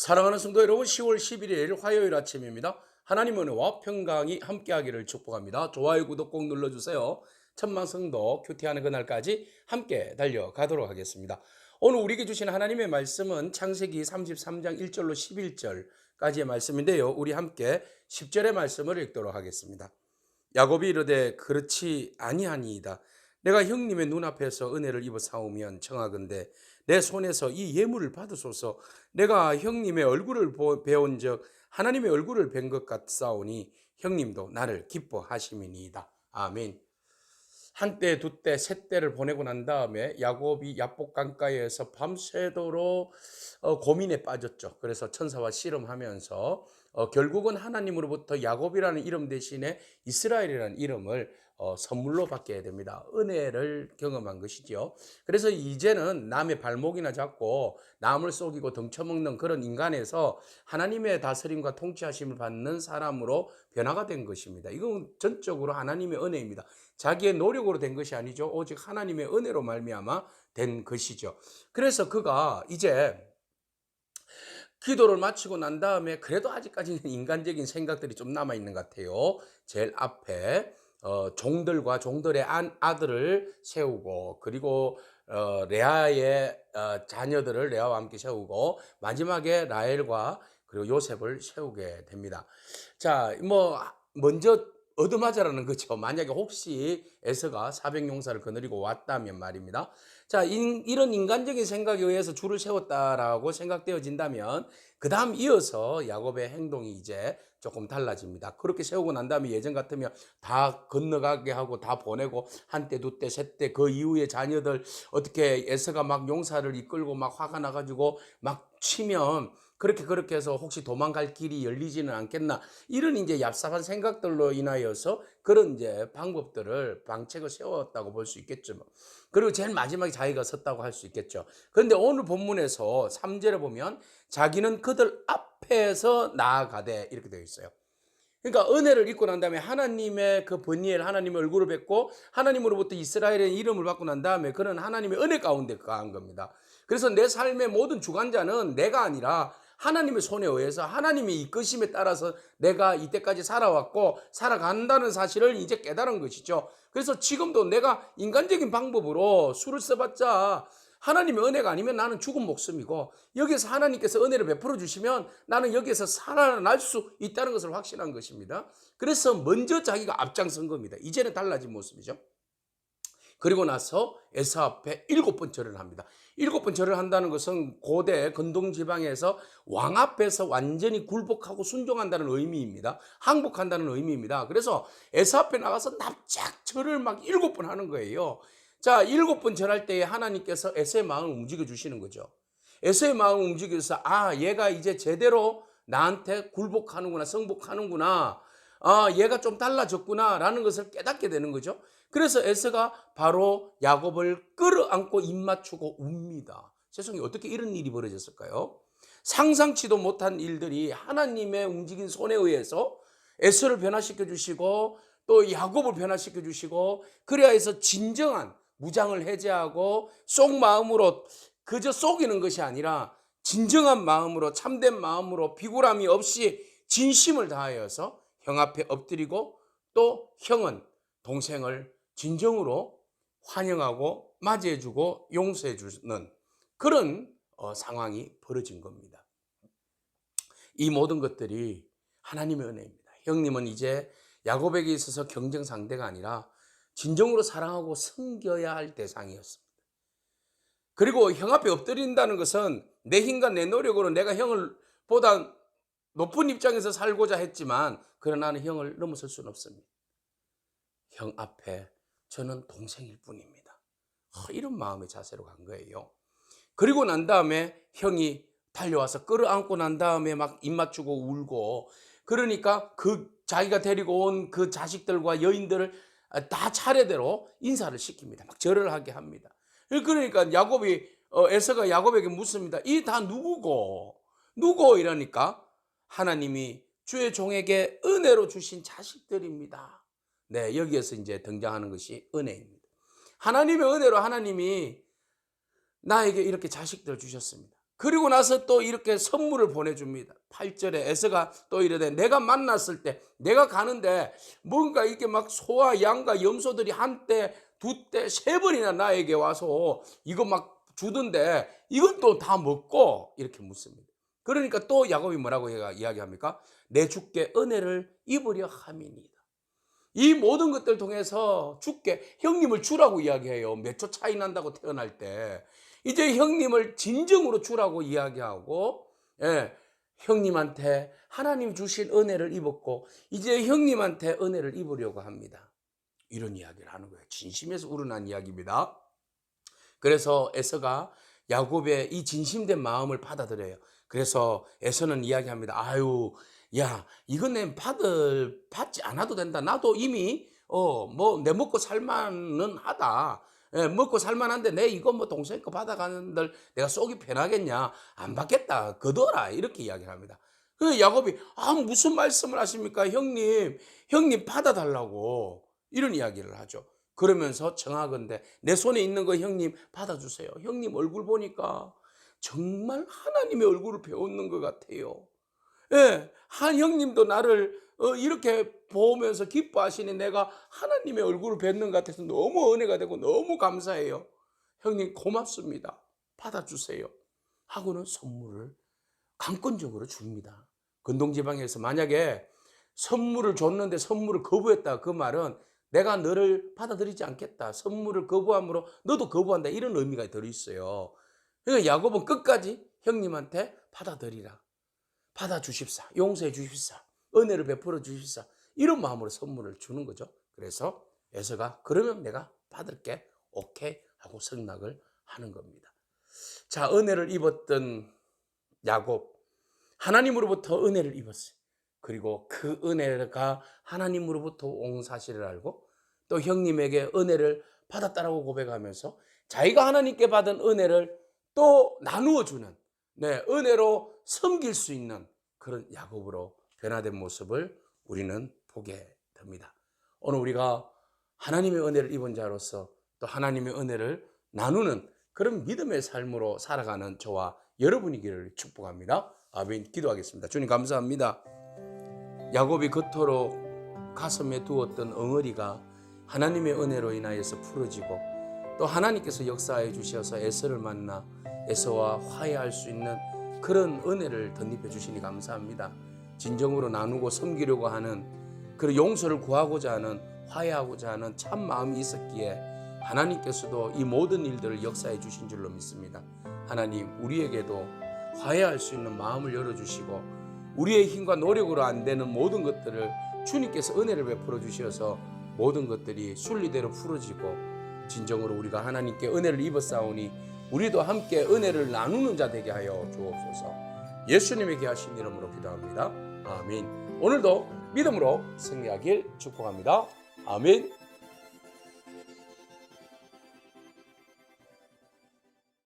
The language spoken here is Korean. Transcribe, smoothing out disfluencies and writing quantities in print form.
사랑하는 성도 여러분, 10월 11일 화요일 아침입니다. 하나님의 은혜와 평강이 함께하기를 축복합니다. 좋아요, 구독 꼭 눌러주세요. 천만 성도 큐티하는 그날까지 함께 달려가도록 하겠습니다. 오늘 우리에게 주신 하나님의 말씀은 창세기 33장 1절로 11절까지의 말씀인데요. 우리 함께 10절의 말씀을 읽도록 하겠습니다. 야곱이 이르되 그렇지 아니하니이다. 내가 형님의 눈앞에서 은혜를 입어 사오면 청하건대 내 손에서 이 예물을 받으소서. 내가 형님의 얼굴을 배운 적 하나님의 얼굴을 뵌 것 같사오니 형님도 나를 기뻐하심이니이다. 아멘. 한때, 두때, 셋때를 보내고 난 다음에 야곱이 야복 강가에서 밤새도록 고민에 빠졌죠. 그래서 천사와 씨름하면서 결국은 하나님으로부터 야곱이라는 이름 대신에 이스라엘이라는 이름을 선물로 받게 됩니다. 은혜를 경험한 것이죠. 그래서 이제는 남의 발목이나 잡고 남을 속이고 덩쳐먹는 그런 인간에서 하나님의 다스림과 통치하심을 받는 사람으로 변화가 된 것입니다. 이건 전적으로 하나님의 은혜입니다. 자기의 노력으로 된 것이 아니죠. 오직 하나님의 은혜로 말미암아 된 것이죠. 그래서 그가 이제 기도를 마치고 난 다음에 그래도 아직까지는 인간적인 생각들이 좀 남아 있는 것 같아요. 제일 앞에 종들과 종들의 아들을 세우고, 그리고 레아의 자녀들을 레아와 함께 세우고, 마지막에 라헬과 그리고 요셉을 세우게 됩니다. 자, 먼저 얻어맞으라는 거죠. 만약에 혹시 에서가 사백용사를 거느리고 왔다면 말입니다. 자, 이런 인간적인 생각에 의해서 줄을 세웠다라고 생각되어진다면 그 다음 이어서 야곱의 행동이 이제 조금 달라집니다. 그렇게 세우고 난 다음에 예전 같으면 다 건너가게 하고 다 보내고 한때, 두때, 셋때 그 이후에 자녀들 어떻게 에서가 막 용사를 이끌고 막 화가 나가지고 막 치면 그렇게 해서 혹시 도망갈 길이 열리지는 않겠나, 이런 이제 얍삽한 생각들로 인하여서 그런 이제 방책을 세웠다고 볼 수 있겠죠. 그리고 제일 마지막에 자기가 섰다고 할 수 있겠죠. 그런데 오늘 본문에서 3절에 보면 자기는 그들 앞에서 나아가되 이렇게 되어 있어요. 그러니까 은혜를 입고 난 다음에 하나님의 그 번니엘 하나님의 얼굴을 뵙고 하나님으로부터 이스라엘의 이름을 받고 난 다음에 그런 하나님의 은혜 가운데 가한 겁니다. 그래서 내 삶의 모든 주관자는 내가 아니라 하나님의 손에 의해서 하나님의 이끄심에 따라서 내가 이때까지 살아왔고 살아간다는 사실을 이제 깨달은 것이죠. 그래서 지금도 내가 인간적인 방법으로 수를 써봤자 하나님의 은혜가 아니면 나는 죽은 목숨이고, 여기에서 하나님께서 은혜를 베풀어 주시면 나는 여기에서 살아날 수 있다는 것을 확신한 것입니다. 그래서 먼저 자기가 앞장선 겁니다. 이제는 달라진 모습이죠. 그리고 나서 에서 앞에 7번 절을 합니다. 7번 절을 한다는 것은 고대 근동 지방에서 왕 앞에서 완전히 굴복하고 순종한다는 의미입니다. 항복한다는 의미입니다. 그래서 에서 앞에 나가서 납작 절을 막 7번 하는 거예요. 자, 7번 절할 때에 하나님께서 에서의 마음을 움직여 주시는 거죠. 에서의 마음을 움직여서 얘가 이제 제대로 나한테 굴복하는구나, 성복하는구나, 얘가 좀 달라졌구나 라는 것을 깨닫게 되는 거죠. 그래서 에서가 바로 야곱을 끌어안고 입맞추고 웁니다. 세상에 어떻게 이런 일이 벌어졌을까요? 상상치도 못한 일들이 하나님의 움직인 손에 의해서 에서를 변화시켜 주시고 또 야곱을 변화시켜 주시고, 그래야 해서 진정한 무장을 해제하고 속마음으로 그저 속이는 것이 아니라 진정한 마음으로, 참된 마음으로, 비굴함이 없이 진심을 다하여서 형 앞에 엎드리고, 또 형은 동생을 진정으로 환영하고 맞이해주고 용서해주는 그런 상황이 벌어진 겁니다. 이 모든 것들이 하나님의 은혜입니다. 형님은 이제 야곱에게 있어서 경쟁 상대가 아니라 진정으로 사랑하고 섬겨야 할 대상이었습니다. 그리고 형 앞에 엎드린다는 것은 내 힘과 내 노력으로 내가 형을 보다 높은 입장에서 살고자 했지만, 그러나 나는 형을 넘어설 수는 없습니다. 형 앞에 저는 동생일 뿐입니다. 이런 마음의 자세로 간 거예요. 그리고 난 다음에 형이 달려와서 끌어안고 난 다음에 막 입맞추고 울고, 그러니까 그 자기가 데리고 온 그 자식들과 여인들을 다 차례대로 인사를 시킵니다. 막 절을 하게 합니다. 그러니까 에서가 야곱에게 묻습니다. 이 다 누구고 이러니까 하나님이 주의 종에게 은혜로 주신 자식들입니다. 네, 여기에서 이제 등장하는 것이 은혜입니다. 하나님의 은혜로 하나님이 나에게 이렇게 자식들을 주셨습니다. 그리고 나서 또 이렇게 선물을 보내줍니다. 8절에 에서가 또 이르되 내가 만났을 때 내가 가는데 뭔가 이렇게 막 소와 양과 염소들이 한때 두 때 세 번이나 나에게 와서 이거 막 주던데 이건 또 다 먹고 이렇게 묻습니다. 그러니까 또 야곱이 뭐라고 이야기합니까? 내 주께 은혜를 입으려 함이니이다. 이 모든 것들 통해서 주께 형님을 주라고 이야기해요. 몇 초 차이 난다고 태어날 때 이제 형님을 진정으로 주라고 이야기하고, 예, 형님한테 하나님 주신 은혜를 입었고 이제 형님한테 은혜를 입으려고 합니다. 이런 이야기를 하는 거예요. 진심에서 우러난 이야기입니다. 그래서 에서가 야곱의 이 진심된 마음을 받아들여요. 그래서 에서는 이야기합니다. 아유, 야, 이건 내 받지 않아도 된다. 나도 이미 뭐 내 먹고 살만은 하다. 예, 먹고 살만한데 내 이거 뭐 동생 거 받아가는들 내가 쏘기 편하겠냐? 안 받겠다. 거둬라. 이렇게 이야기를 합니다. 그 야곱이 무슨 말씀을 하십니까? 형님 받아달라고 이런 이야기를 하죠. 그러면서 정하건대 내 손에 있는 거 형님 받아주세요. 형님 얼굴 보니까 정말 하나님의 얼굴을 배우는 것 같아요. 예, 한 형님도 나를 이렇게 보면서 기뻐하시니 내가 하나님의 얼굴을 뵙는 것 같아서 너무 은혜가 되고 너무 감사해요. 형님 고맙습니다. 받아주세요. 하고는 선물을 강권적으로 줍니다. 근동지방에서 만약에 선물을 줬는데 선물을 거부했다, 그 말은 내가 너를 받아들이지 않겠다, 선물을 거부함으로 너도 거부한다, 이런 의미가 들어있어요. 그러니까 야곱은 끝까지 형님한테 받아들이라, 받아주십사, 용서해 주십사, 은혜를 베풀어 주십사, 이런 마음으로 선물을 주는 거죠. 그래서 에서가 그러면 내가 받을게, 오케이 하고 승낙을 하는 겁니다. 자, 은혜를 입었던 야곱, 하나님으로부터 은혜를 입었어요. 그리고 그 은혜가 하나님으로부터 온 사실을 알고 또 형님에게 은혜를 받았다라고 고백하면서 자기가 하나님께 받은 은혜를 또 나누어 주는, 은혜로 섬길 수 있는 그런 야곱으로 변화된 모습을 우리는 보게 됩니다. 오늘 우리가 하나님의 은혜를 입은 자로서 또 하나님의 은혜를 나누는 그런 믿음의 삶으로 살아가는 저와 여러분이기를 축복합니다. 아멘. 기도하겠습니다. 주님 감사합니다. 야곱이 그토록 가슴에 두었던 엉어리가 하나님의 은혜로 인하여서 풀어지고 또 하나님께서 역사해 주셔서 에서를 만나 에서와 화해할 수 있는 그런 은혜를 덧입혀 주시니 감사합니다. 진정으로 나누고 섬기려고 하는, 그리고 용서를 구하고자 하는, 화해하고자 하는 참 마음이 있었기에 하나님께서도 이 모든 일들을 역사해 주신 줄로 믿습니다. 하나님, 우리에게도 화해할 수 있는 마음을 열어주시고 우리의 힘과 노력으로 안 되는 모든 것들을 주님께서 은혜를 베풀어 주셔서 모든 것들이 순리대로 풀어지고 진정으로 우리가 하나님께 은혜를 입었사오니 우리도 함께 은혜를 나누는 자 되게 하여 주옵소서. 예수님의 귀하신 이름으로 기도합니다. 아멘. 오늘도 믿음으로 승리하길 축복합니다. 아멘.